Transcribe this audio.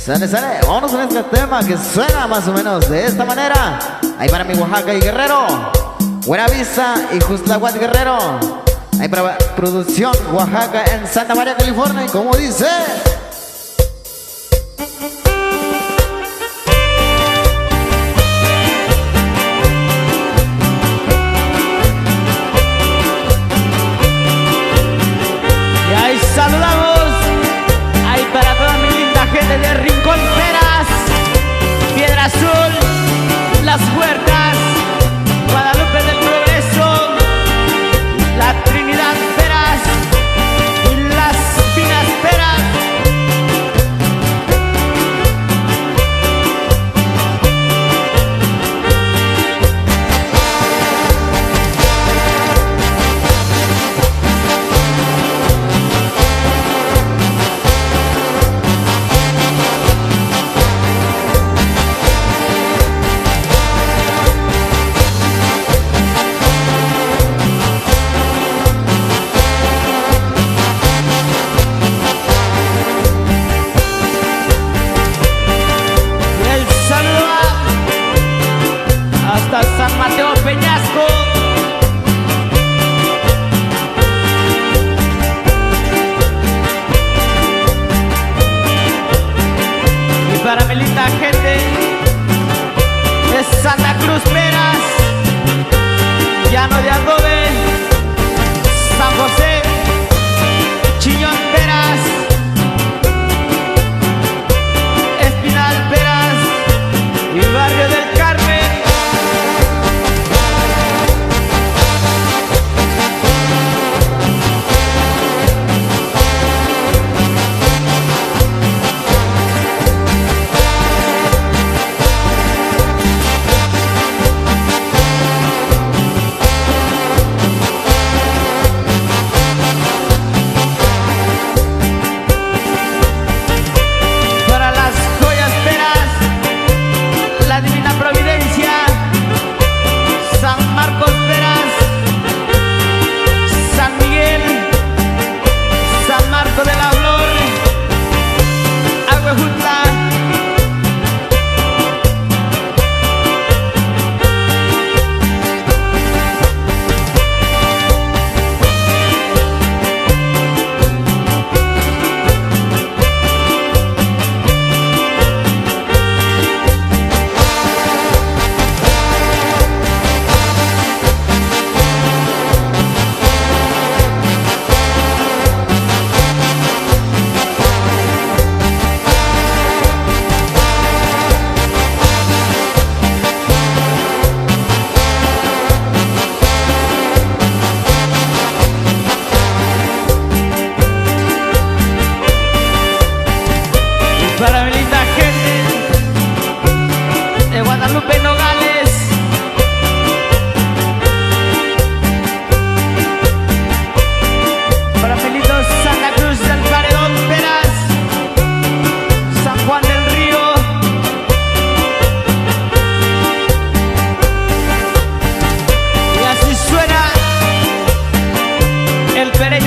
Sale, sale, vámonos con este tema que suena más o menos de esta manera. Ahí para mi Oaxaca y Guerrero, Buena Vista y Juxtlahuac Guerrero. Ahí para producción Oaxaca en Santa María, California. Y como dice, y ahí saludamos ahí para toda mi linda gente de Rincón Peras, Piedra Azul, Las Huertas, Guadalupe del Progreso, La Trinidad Peras y Las Pinas Peras. Hasta San Mateo Peñasco, y para mi linda gente de Santa Cruz Peras, Llano de Adobe, San José, Chillón Peras, Espinal Peras y Barrio del Carmen. Para mi linda gente de Guadalupe Nogales, para mi lindo Santa Cruz del Paredón Peras, San Juan del Río, y así suena el Pereño